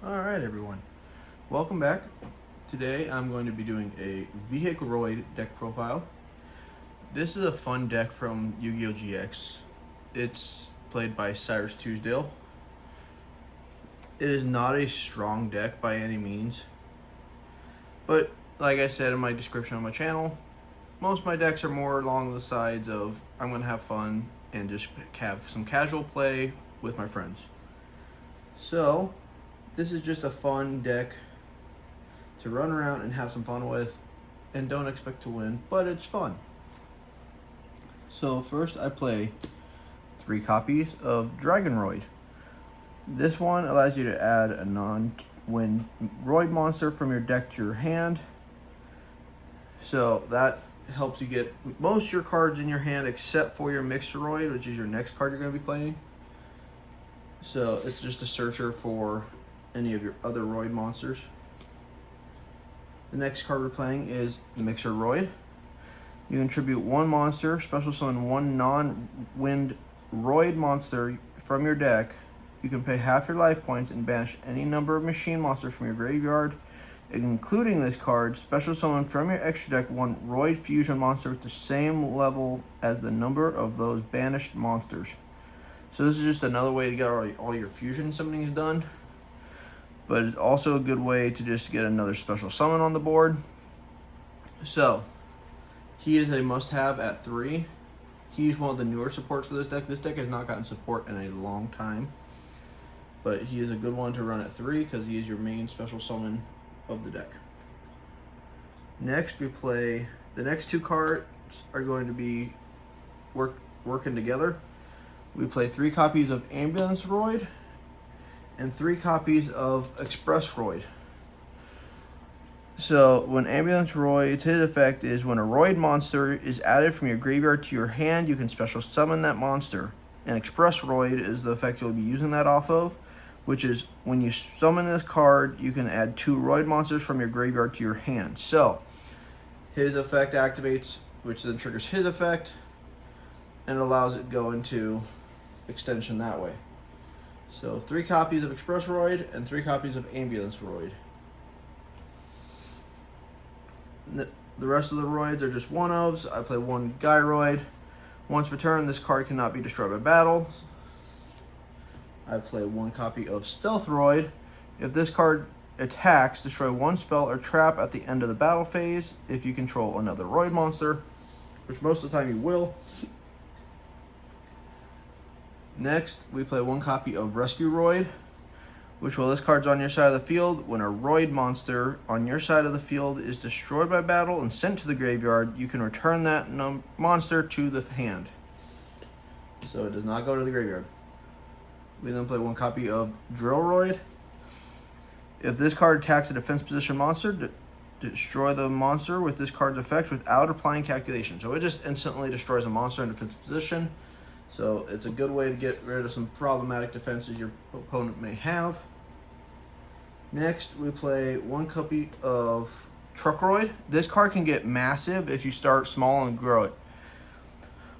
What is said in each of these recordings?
Alright everyone, welcome back. Today I'm going to be doing a Vehicroid deck profile. This is a fun deck from Yu-Gi-Oh! GX. It's played by Cyrus Tuesdale. It is not a strong deck by any means, but like I said in my description on my channel, most of my decks are more along the sides of I'm going to have fun and just have some casual play with my friends. So this is just a fun deck to run around and have some fun with, and don't expect to win, but it's fun. So first I play 3 copies of Dragonroid. This one allows you to add a non-win Roid monster from your deck to your hand. So that helps you get most of your cards in your hand except for your Mixeroid, which is your next card you're going to be playing. So it's just a searcher for any of your other Roid monsters. The next card we're playing is Mixeroid. You contribute 1 monster, special summon 1 non-wind Roid monster from your deck. You can pay half your life points and banish any number of machine monsters from your graveyard, including this card. Special summon from your extra deck 1 Roid fusion monster with the same level as the number of those banished monsters. So this is just another way to get all your fusion summonings done, but it's also a good way to just get another special summon on the board. So he is a must-have at 3. He's one of the newer supports for this deck. This deck has not gotten support in a long time, but he is a good one to run at 3 because he is your main special summon of the deck. Next we play, the next 2 cards are going to be working together. We play 3 copies of Ambulance Roid and 3 copies of Express Roid. So when Ambulance Roid, his effect is when a Roid monster is added from your graveyard to your hand, you can special summon that monster. And Express Roid is the effect you'll be using that off of, which is when you summon this card, you can add 2 Roid monsters from your graveyard to your hand. So his effect activates, which then triggers his effect, and allows it to go into extension that way. So 3 copies of Express Roid and 3 copies of Ambulance Roid. The rest of the Roids are just one-ofs. I play 1 Gyroid. Once per turn, this card cannot be destroyed by battle. I play 1 copy of Stealth Roid. If this card attacks, destroy 1 spell or trap at the end of the battle phase if you control another Roid monster, which most of the time you will. Next, we play 1 copy of Rescue Roid, which while this card's on your side of the field, when a Roid monster on your side of the field is destroyed by battle and sent to the graveyard, you can return that monster to the hand. So it does not go to the graveyard. We then play 1 copy of Drill Roid. If this card attacks a defense position monster, destroy the monster with this card's effect without applying calculation. So it just instantly destroys a monster in defense position. So it's a good way to get rid of some problematic defenses your opponent may have. Next, we play 1 copy of Truckroid. This card can get massive if you start small and grow it.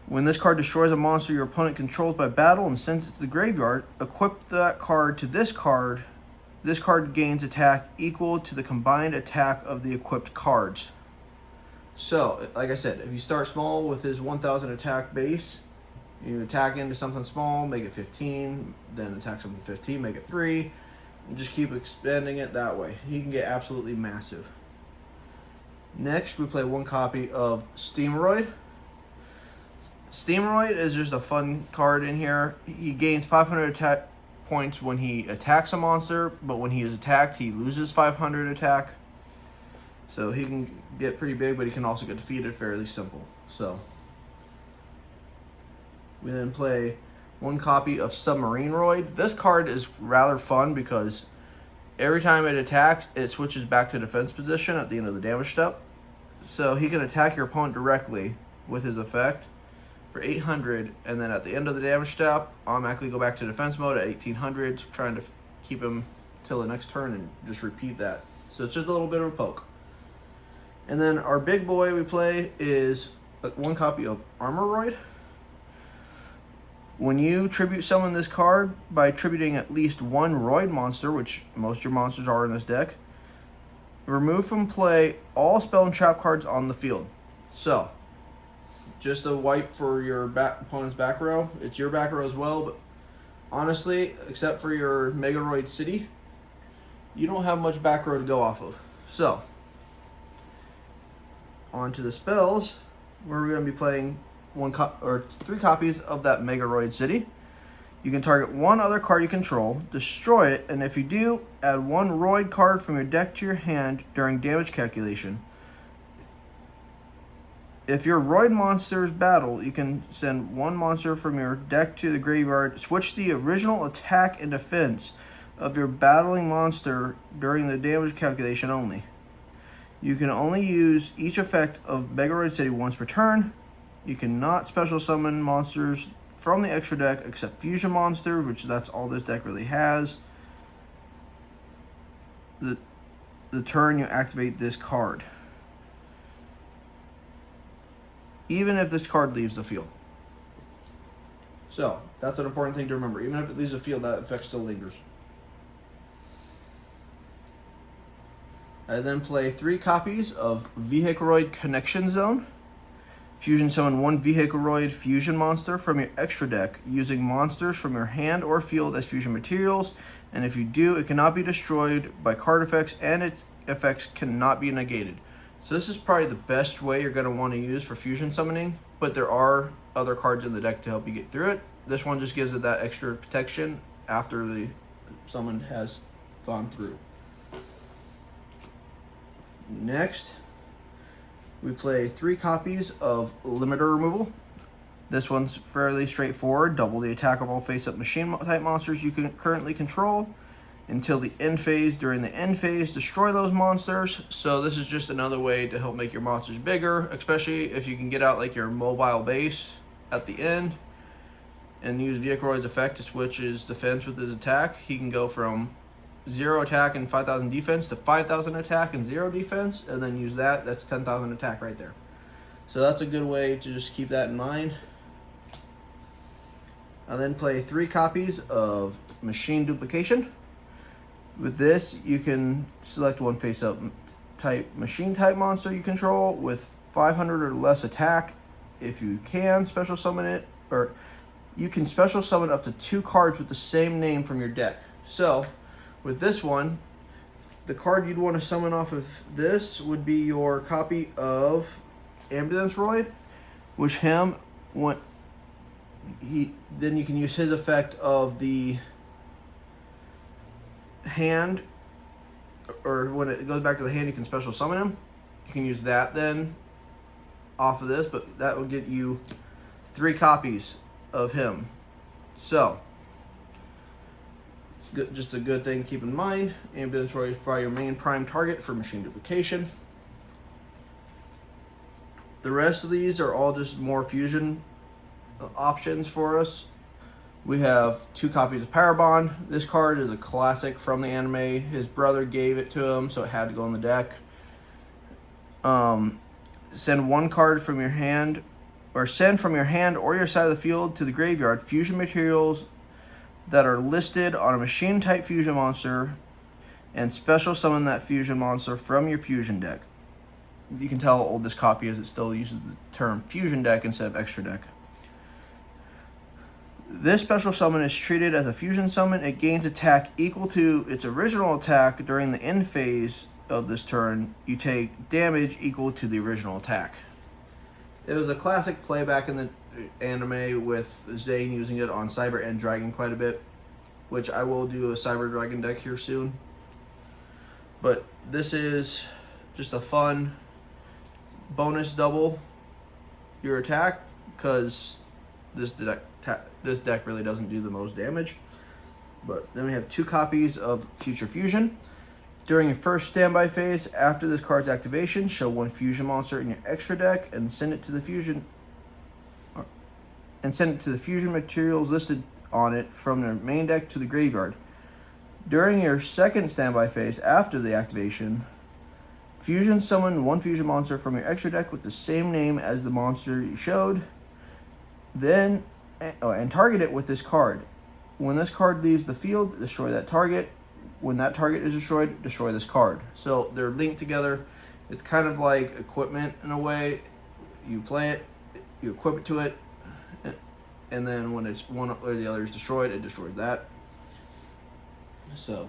When this card destroys a monster your opponent controls by battle and sends it to the graveyard, equip that card to this card. This card gains attack equal to the combined attack of the equipped cards. So, like I said, if you start small with his 1000 attack base, you attack into something small, make it 15, then attack something 15, make it 3, and just keep expanding it that way. He can get absolutely massive. Next, we play 1 copy of Steamroid. Steamroid is just a fun card in here. He gains 500 attack points when he attacks a monster, but when he is attacked, he loses 500 attack. So he can get pretty big, but he can also get defeated fairly simple. So we then play 1 copy of Submarine Roid. This card is rather fun because every time it attacks, it switches back to defense position at the end of the damage step. So he can attack your opponent directly with his effect for 800, and then at the end of the damage step, automatically go back to defense mode at 1800, trying to keep him till the next turn and just repeat that. So it's just a little bit of a poke. And then our big boy we play is 1 copy of Armoroid. When you tribute summon this card by tributing at least one Roid monster, which most of your monsters are in this deck, remove from play all spell and trap cards on the field. So, just a wipe for your opponent's back row. It's your back row as well, but honestly, except for your Vehicroid City, you don't have much back row to go off of. So, on to the spells, where we're going to be playing 3 copies of that Vehicroid City. You can target one other card you control, destroy it, and if you do, add one Roid card from your deck to your hand during damage calculation. If your Roid monsters battle, you can send one monster from your deck to the graveyard. Switch the original attack and defense of your battling monster during the damage calculation only. You can only use each effect of Vehicroid City once per turn. You cannot special summon monsters from the extra deck except fusion monsters, which that's all this deck really has. The turn you activate this card, even if this card leaves the field. So that's an important thing to remember. Even if it leaves the field, that effect still lingers. I then play 3 copies of Vehicroid Connection Zone. Fusion summon one Vehicroid fusion monster from your extra deck using monsters from your hand or field as fusion materials, and if you do, it cannot be destroyed by card effects and its effects cannot be negated. So this is probably the best way you're going to want to use for fusion summoning, but there are other cards in the deck to help you get through it. This one just gives it that extra protection after the summon has gone through. Next, we play 3 copies of Limiter Removal. This one's fairly straightforward. Double the attackable face-up machine type monsters you can currently control until the end phase. During the end phase, destroy those monsters. So this is just another way to help make your monsters bigger, especially if you can get out like your mobile base at the end and use Vehicroid's effect to switch his defense with his attack. He can go from 0 attack and 5,000 defense to 5,000 attack and 0 defense, and then use that. That's 10,000 attack right there. So that's a good way to just keep that in mind. I then play 3 copies of Machine Duplication. With this, you can select one face-up type machine type monster you control with 500 or less attack. If you can special summon it, or you can special summon up to 2 cards with the same name from your deck. So with this one, the card you'd want to summon off of this would be your copy of Ambulance Roid, which then you can use his effect of the hand, or when it goes back to the hand, you can special summon him. You can use that then off of this, but that will get you 3 copies of him. So just a good thing to keep in mind. Ambulance Roid is probably your main prime target for machine duplication. The rest of these are all just more fusion options for us. We have 2 copies of Power Bond. This card is a classic from the anime. His brother gave it to him, so it had to go on the deck. Send 1 card from your hand, or send from your hand or your side of the field to the graveyard fusion materials that are listed on a machine type fusion monster, and special summon that fusion monster from your fusion deck. You can tell how old this copy is. It still uses the term fusion deck instead of extra deck. This special summon is treated as a fusion summon. It gains attack equal to its original attack during the end phase of this turn. You take damage equal to the original attack. It was a classic play back in the anime with Zane using it on Cyber and Dragon quite a bit, which I will do a Cyber Dragon deck here soon. But this is just a fun bonus double your attack, because this deck really doesn't do the most damage. But then we have 2 copies of Future Fusion. During your first standby phase, after this card's activation, show 1 fusion monster in your extra deck and send it to the fusion materials listed on it from their main deck to the graveyard. During your second standby phase after the activation, fusion summon 1 fusion monster from your extra deck with the same name as the monster you showed. Then and target it with this card. When this card leaves the field, destroy that target. When that target is destroyed, destroy this card. So they're linked together. It's kind of like equipment in a way. You play it, you equip it to it, and then when it's one or the other is destroyed, it destroys that. So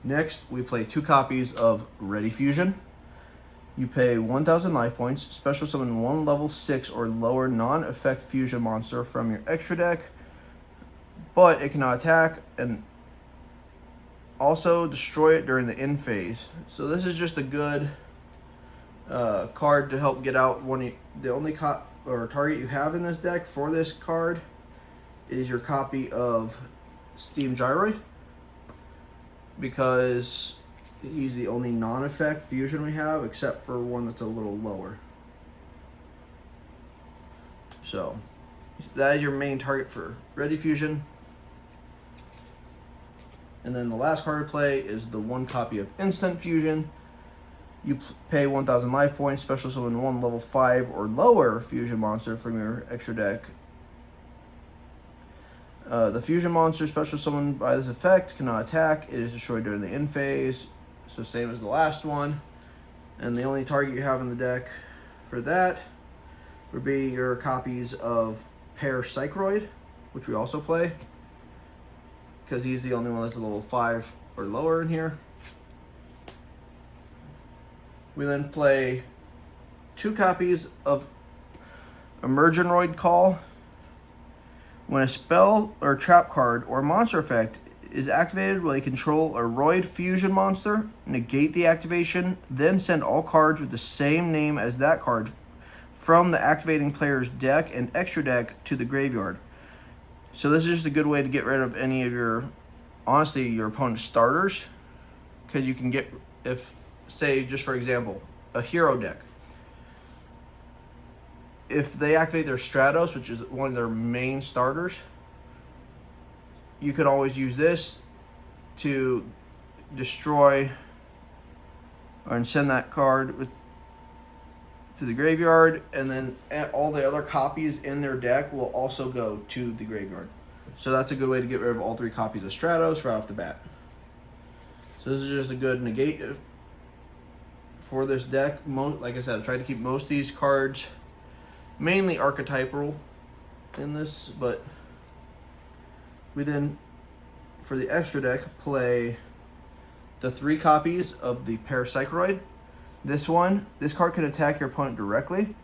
next, we play 2 copies of Ready Fusion. You pay 1,000 life points, special summon 1 level 6 or lower non-effect fusion monster from your extra deck, but it cannot attack, and also destroy it during the end phase. So this is just a good card to help get out the only target you have in this deck for this card is your copy of Steam Gyroid, because he's the only non-effect fusion we have, except for one that's a little lower. So that is your main target for Ready Fusion. And then the last card to play is the 1 copy of Instant Fusion. You pay 1,000 life points, special summon 1 level 5 or lower fusion monster from your extra deck. The fusion monster special summoned by this effect cannot attack. It is destroyed during the end phase. So same as the last one. And the only target you have in the deck for that would be your copies of Vehicroid, which we also play, because he's the only one that's a level 5 or lower in here. We then play 2 copies of Emergenroid Call. When a spell or trap card or monster effect is activated while you control a Roid fusion monster, negate the activation, then send all cards with the same name as that card from the activating player's deck and extra deck to the graveyard. So this is just a good way to get rid of any of honestly, your opponent's starters, because you can get, if, say, just for example, a hero deck. If they activate their Stratos, which is one of their main starters, you could always use this to destroy and send that card to the graveyard, and then all the other copies in their deck will also go to the graveyard. So that's a good way to get rid of all 3 copies of Stratos right off the bat. So this is just a good negate for this deck. Like I said, I tried to keep most of these cards mainly archetypal in this, but we then, for the extra deck, play the 3 copies of the Vehicroid. This card can attack your opponent directly.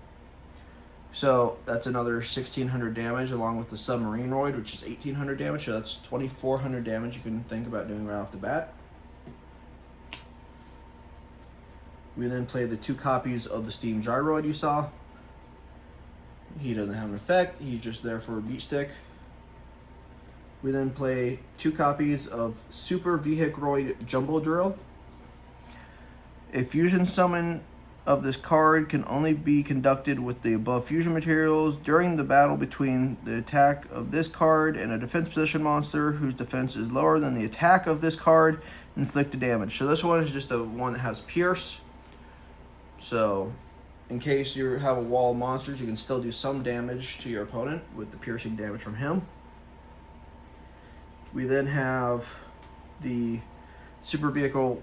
So that's another 1,600 damage, along with the Submarine Roid, which is 1,800 damage. So that's 2,400 damage you can think about doing right off the bat. We then play the 2 copies of the Steam Gyroid you saw. He doesn't have an effect, he's just there for a beat stick. We then play 2 copies of Super Vehicroid Jumbo Drill. A fusion summon of this card can only be conducted with the above fusion materials during the battle between the attack of this card and a defense position monster whose defense is lower than the attack of this card, inflicted damage. So this one is just the one that has Pierce. So in case you have a wall of monsters, you can still do some damage to your opponent with the piercing damage from him. We then have the Super Vehicle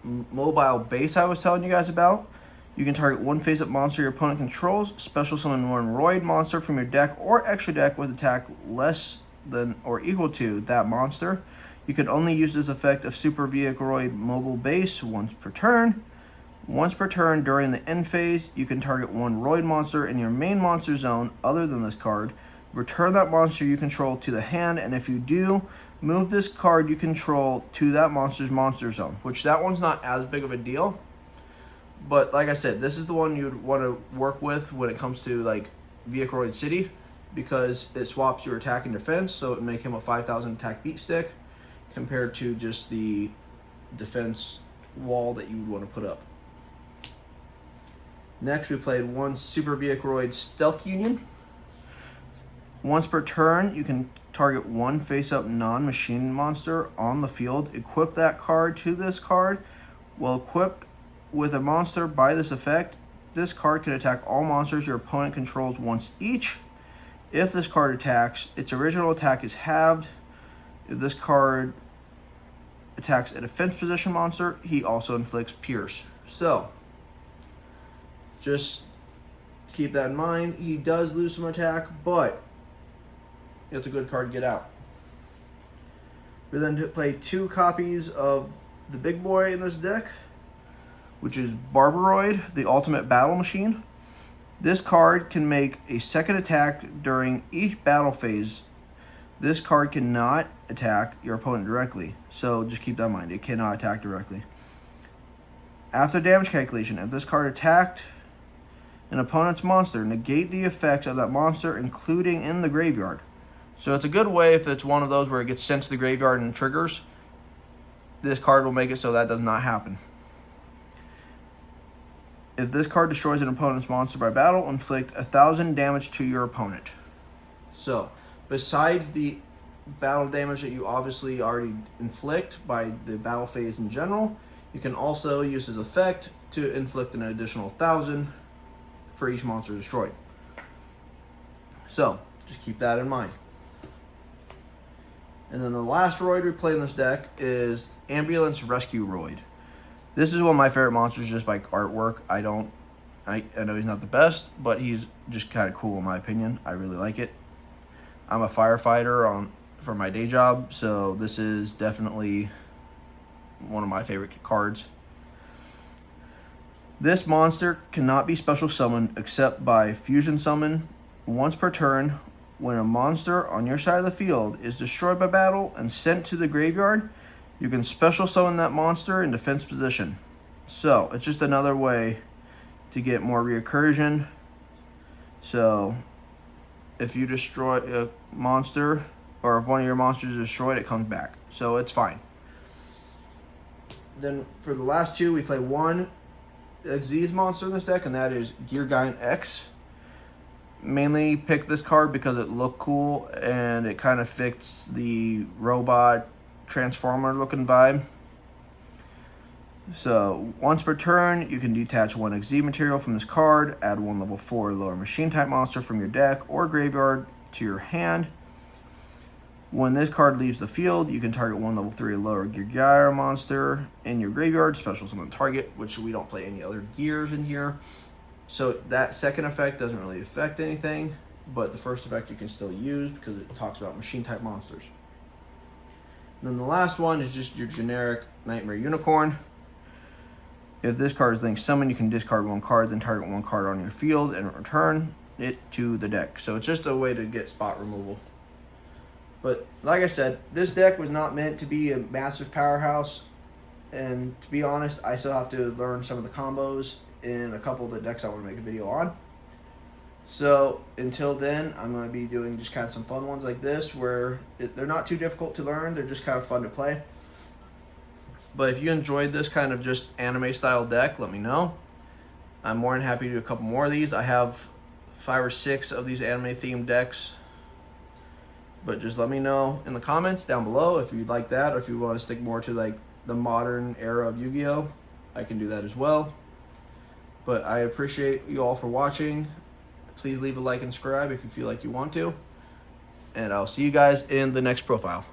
Mobile Base I was telling you guys about. You can target 1 face-up monster your opponent controls, special summon 1 Roid monster from your deck or extra deck with attack less than or equal to that monster. You can only use this effect of Super Vehicroid Mobile Base once per turn. Once per turn during the end phase, you can target 1 Roid monster in your main monster zone other than this card. Return that monster you control to the hand, and if you do, move this card you control to that monster's monster zone, which that one's not as big of a deal. But like I said, this is the one you'd want to work with when it comes to like Vehicroid City, because it swaps your attack and defense, so it would make him a 5,000 attack beat stick compared to just the defense wall that you would want to put up. Next, we played 1 Super Vehicroid Stealth Union. Once per turn, you can target 1 face-up non-machine monster on the field. Equip that card to this card. While equipped with a monster by this effect, this card can attack all monsters your opponent controls once each. If this card attacks, its original attack is halved. If this card attacks a defense position monster, he also inflicts Pierce. So, just keep that in mind. He does lose some attack, but it's a good card to get out. We then play 2 copies of the big boy in this deck, which is Vehicroid, the ultimate battle machine. This card can make a second attack during each battle phase. This card cannot attack your opponent directly, so just keep that in mind. It cannot attack directly. After damage calculation, if this card attacked an opponent's monster, negate the effects of that monster, including in the graveyard. So it's a good way if it's one of those where it gets sent to the graveyard and triggers. This card will make it so that does not happen. If this card destroys an opponent's monster by battle, inflict 1,000 damage to your opponent. So, besides the battle damage that you obviously already inflict by the battle phase in general, you can also use his effect to inflict an additional 1,000 for each monster destroyed. So, just keep that in mind. And then the last Roid we play in this deck is Ambulance Rescue Roid. This is one of my favorite monsters just by artwork. I know he's not the best, but he's just kind of cool in my opinion. I really like it. I'm a firefighter for my day job, so this is definitely one of my favorite cards. This monster cannot be special summoned except by fusion summon once per turn. When a monster on your side of the field is destroyed by battle and sent to the graveyard, you can special summon that monster in defense position. So, it's just another way to get more recursion. So, if you destroy a monster, or if one of your monsters is destroyed, it comes back. So, it's fine. Then, for the last 2, we play 1 Xyz monster in this deck, and that is Geargiant X. Mainly pick this card because it looked cool, and it kind of fits the robot transformer looking vibe. So once per turn, you can detach 1 Xyz material from this card, add 1 level 4 or lower machine type monster from your deck or graveyard to your hand. When this card leaves the field, you can target 1 level 3 or lower Gear monster in your graveyard, special summon target, which we don't play any other gears in here. So that second effect doesn't really affect anything, but the first effect you can still use because it talks about machine type monsters. And then the last one is just your generic Nightmare Unicorn. If this card is linked summoned, you can discard 1 card, then target 1 card on your field and return it to the deck. So it's just a way to get spot removal. But like I said, this deck was not meant to be a massive powerhouse. And to be honest, I still have to learn some of the combos in a couple of the decks I want to make a video on. So until then, I'm going to be doing just kind of some fun ones like this where they're not too difficult to learn. They're just kind of fun to play. But if you enjoyed this kind of just anime style deck, let me know. I'm more than happy to do a couple more of these. I have 5 or 6 of these anime themed decks. But just let me know in the comments down below if you'd like that, or if you want to stick more to like the modern era of Yu-Gi-Oh! I can do that as well. But I appreciate you all for watching. Please leave a like and subscribe if you feel like you want to. And I'll see you guys in the next profile.